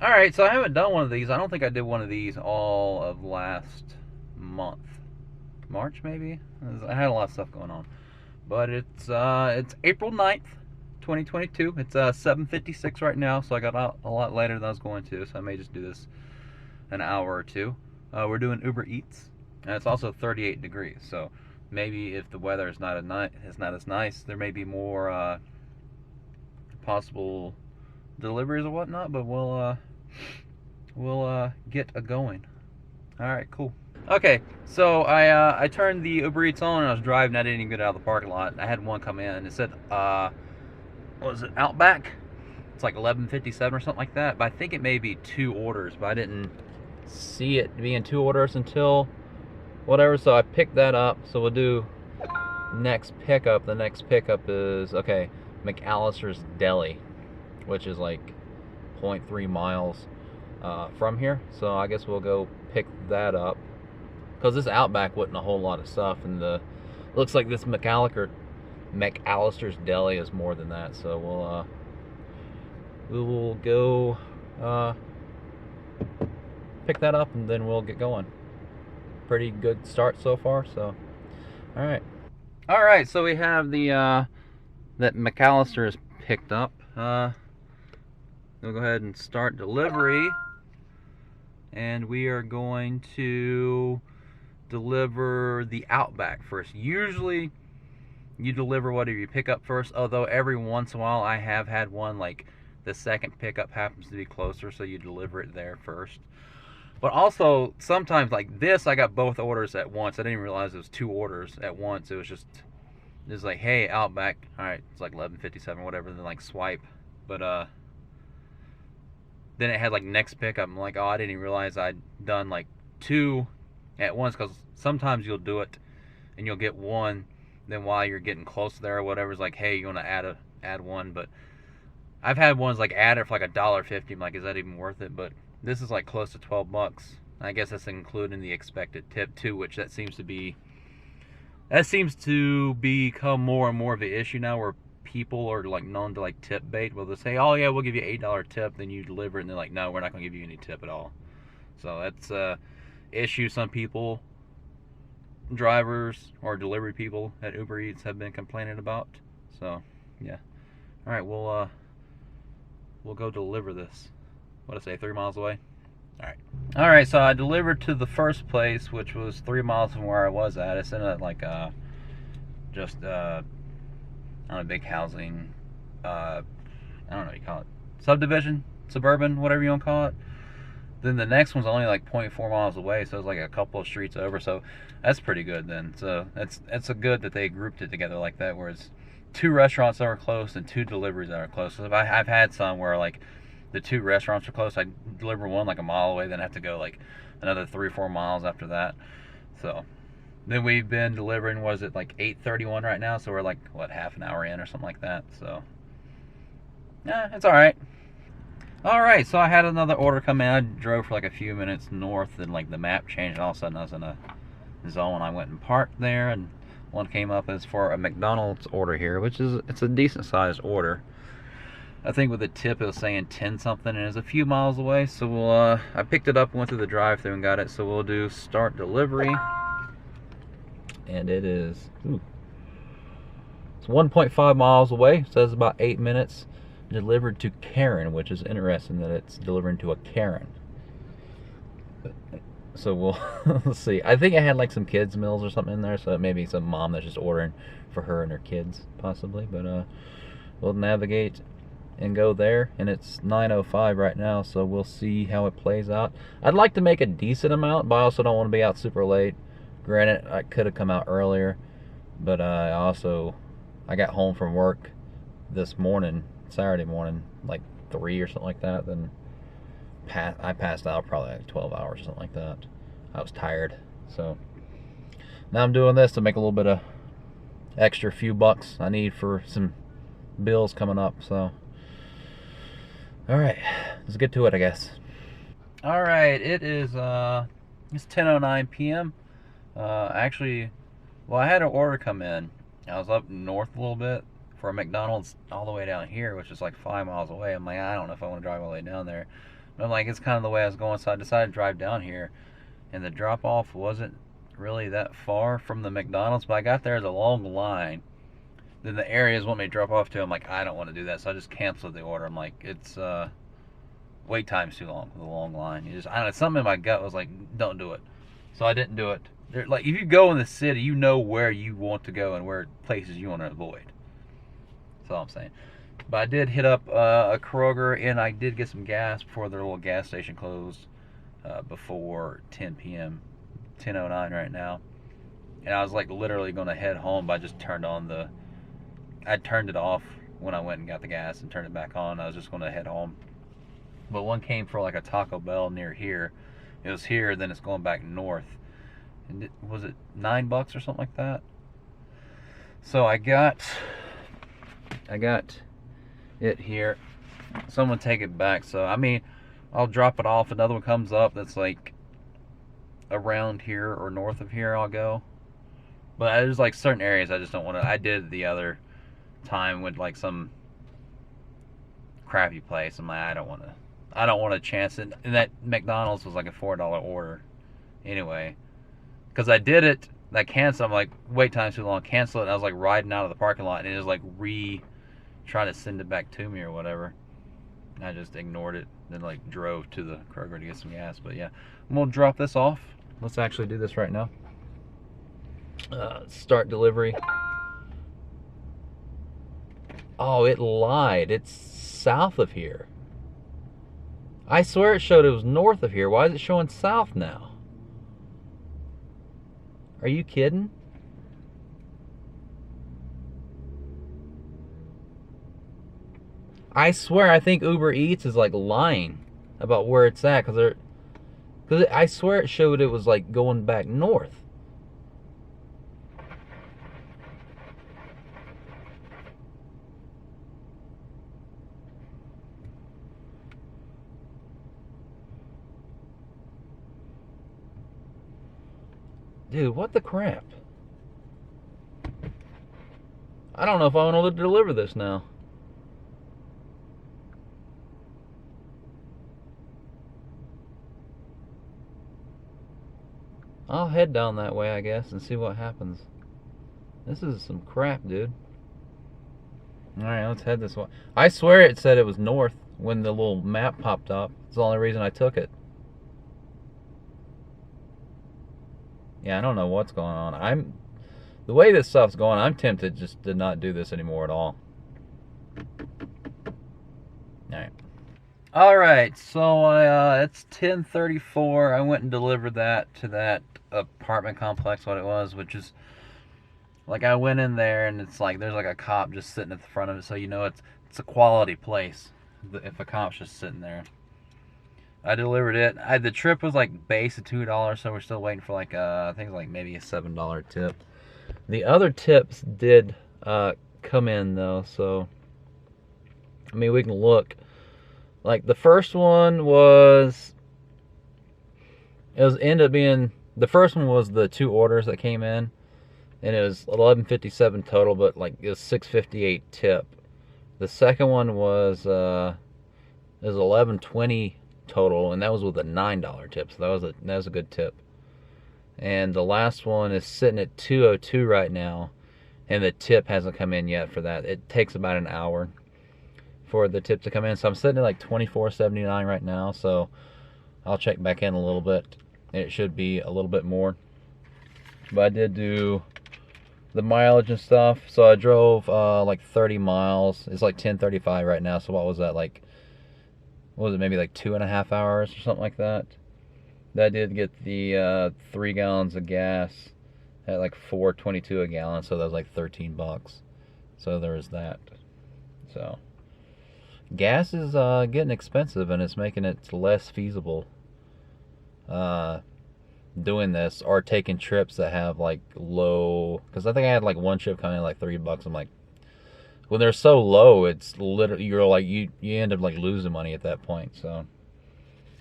Alright, so I haven't done one of these. I don't think I did one of these all of last month. March, maybe? I had a lot of stuff going on. But it's April 9th, 2022. It's 7:56 right now, so I got out a lot later than I was going to, so I may just do this an hour or two. We're doing Uber Eats, and it's also 38 degrees, so maybe if the weather is not as nice, there may be more possible deliveries or whatnot, but we'll get a going. All right, cool. Okay, so I turned the Uber Eats on and I was driving. I didn't even get out of the parking lot. I had one come in and it said what was it, Outback? It's like 11:57 or something like that. But I think it may be two orders, but I didn't see it being two orders until whatever. So I picked that up. So we'll do next pickup. The next pickup is okay, McAllister's Deli, which is like 0.3 miles from here. So I guess we'll go pick that up because this Outback wasn't a whole lot of stuff, and the looks like this McAllister's Deli is more than that. So we will go pick that up and then we'll get going. Pretty good start so far. So all right. So we have the that McAllister is picked up. We'll go ahead and start delivery, and we are going to deliver the Outback first. Usually you deliver whatever you pick up first, although every once in a while I have had one like the second pickup happens to be closer, so you deliver it there first. But also sometimes like this, I got both orders at once. I didn't realize it was two orders at once. It was like, hey, Outback. All right, it's like 11:57, whatever. Then like swipe, but then it had like next pickup. I'm like, oh, I didn't even realize I'd done like two at once, because sometimes you'll do it and you'll get one, then while you're getting close there or whatever, it's like, hey, you want to add one. But I've had ones like add it for like $1.50. I'm like, is that even worth it? But this is like close to $12. I guess that's including the expected tip too, which that seems to become more and more of an issue now, where people are like known to like tip bait. Well, they say, oh yeah, we'll give you $8 tip, then you deliver it, and they're like, no, we're not going to give you any tip at all. So that's a issue some people, drivers or delivery people at Uber Eats, have been complaining about. So yeah, all right, we'll go deliver this. What did I say, 3 miles away? All right, so I delivered to the first place, which was 3 miles from where I was at. It's in a like just on a big housing, I don't know what you call it, subdivision, suburban, whatever you want to call it. Then the next one's only like 0.4 miles away, so it's like a couple of streets over. So that's pretty good then. So that's a good that they grouped it together like that, where it's two restaurants that are close and two deliveries that are close. So I've had some where like the two restaurants are close. I deliver one like a mile away, then I have to go like another 3 or 4 miles after that. So then we've been delivering, was it like 8:31 right now? So we're like, what, half an hour in or something like that. So yeah, it's all right. All right, so I had another order come in. I drove for like a few minutes north, and like the map changed, and all of a sudden I was in a zone. I went and parked there, and one came up as for a McDonald's order here, which is, it's a decent sized order. I think with the tip it was saying 10 something, and it's a few miles away. So we'll I picked it up, went through the drive-thru and got it. So we'll do start delivery, and it is it's 1.5 miles away. It says about 8 minutes. Delivered to Karen, which is interesting that it's delivering to a Karen. So we'll let's see. I think I had like some kids meals or something in there, so maybe some mom that's just ordering for her and her kids possibly. But we'll navigate and go there, and it's 9:05 right now, so we'll see how it plays out. I'd like to make a decent amount, but I also don't want to be out super late. Granted, I could have come out earlier, but I got home from work this morning, Saturday morning, like 3 or something like that. Then I passed out probably like 12 hours or something like that. I was tired, so now I'm doing this to make a little bit of extra few bucks I need for some bills coming up. So all right, let's get to it, I guess. All right, it is it's 10:09 p.m. Actually, well, I had an order come in. I was up north a little bit for a McDonald's all the way down here, which is like 5 miles away. I'm like, I don't know if I want to drive all the way down there. But I'm like, it's kind of the way I was going, so I decided to drive down here. And the drop off wasn't really that far from the McDonald's, but I got there as a long line. Then the areas want me to drop off to. I'm like, I don't want to do that, so I just canceled the order. I'm like, it's wait time's too long with a long line. I don't know, something in my gut was like, don't do it. So I didn't do it. Like, if you go in the city, you know where you want to go and where places you want to avoid. That's all I'm saying. But I did hit up a Kroger, and I did get some gas before their little gas station closed before 10 p.m. 10:09 right now. And I was like literally going to head home, but I just turned on I turned it off when I went and got the gas and turned it back on. I was just going to head home. But one came for like a Taco Bell near here. It was here, then it's going back north. And was it $9 or something like that? So I got it here. Someone take it back. So I mean, I'll drop it off. Another one comes up that's like around here or north of here, I'll go. But there's like certain areas I just don't want to. I did the other time with like some crappy place. I'm like, I don't want to chance it. And that McDonald's was like a $4 order anyway. Because I did it, I canceled. I'm like, wait time's too long. Cancel it. And I was like riding out of the parking lot, and it was like trying to send it back to me or whatever. And I just ignored it. Then like drove to the Kroger to get some gas. But yeah, I'm gonna drop this off. Let's actually do this right now. Start delivery. Oh, it lied. It's south of here. I swear it showed it was north of here. Why is it showing south now? Are you kidding? I swear I think Uber Eats is like lying about where it's at, because I swear it showed it was like going back north. Dude, what the crap? I don't know if I want to deliver this now. I'll head down that way, I guess, and see what happens. This is some crap, dude. Alright, let's head this way. I swear it said it was north when the little map popped up. It's the only reason I took it. Yeah, I don't know what's going on. The way this stuff's going, I'm tempted just to not do this anymore at all. Alright, so it's 10:34. I went and delivered that to that apartment complex, what it was, which is like, I went in there and it's like there's like a cop just sitting at the front of it, so you know it's a quality place if a cop's just sitting there. I delivered it. The trip was like base of $2, so we're still waiting for like I think like maybe a $7 tip. The other tips did come in though, so I mean, we can look. Like the first one ended up being, the first one was the 2 orders that came in, and it was $11.57 total, but like it was $6.58 tip. The second one was $11.20 total, and that was with a $9 tip, so that was a good tip. And the last one is sitting at $2.02 right now, and the tip hasn't come in yet for that. It takes about an hour for the tip to come in, so I'm sitting at like $24.79 right now, so I'll check back in a little bit. It should be a little bit more, but I did do the mileage and stuff. So I drove like 30 miles. It's like 10:35 right now, so what was that, like, what was it, maybe like 2.5 hours or something like that. That did get the 3 gallons of gas at like $4.22 a gallon, so that was like $13. So there was that. So gas is getting expensive, and it's making it less feasible doing this or taking trips that have like low, because I think I had like one trip coming in like $3. I'm like, when they're so low, it's literally, you're like, you end up like losing money at that point. So,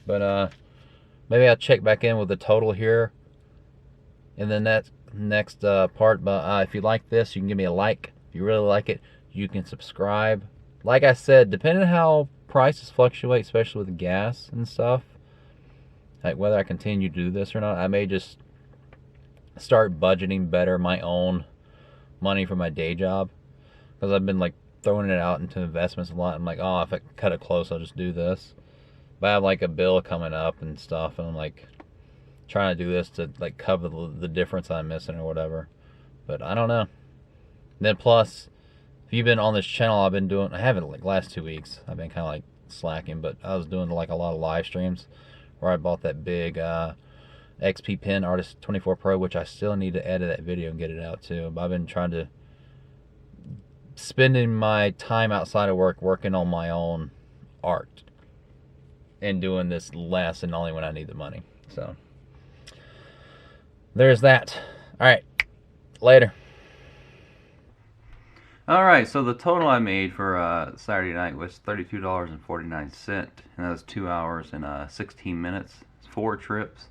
but maybe I'll check back in with the total here in the next part. But if you like this, you can give me a like. If you really like it, you can subscribe. Like I said, depending on how prices fluctuate, especially with gas and stuff, like whether I continue to do this or not, I may just start budgeting better my own money for my day job, because I've been like throwing it out into investments a lot. I'm like, oh, if I cut it close, I'll just do this. But I have like a bill coming up and stuff, and I'm like trying to do this to like cover the difference I'm missing or whatever. But I don't know. Then plus, if you've been on this channel, I haven't like last 2 weeks. I've been kind of like slacking, but I was doing like a lot of live streams where I bought that big XP Pen Artist 24 Pro, which I still need to edit that video and get it out too. But I've been trying to spending my time outside of work working on my own art and doing this less and only when I need the money. So there's that. All right, later. All right, so the total I made for Saturday night was $32.49, and that was 2 hours and 16 minutes. It's 4 trips.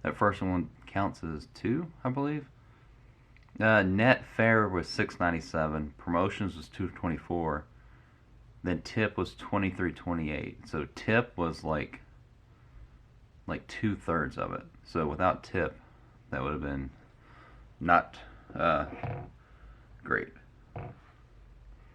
That first one counts as 2, I believe. Net fare was $6.97. Promotions was $2.24. Then tip was $23.28. So tip was like 2/3 of it. So without tip, that would have been not great.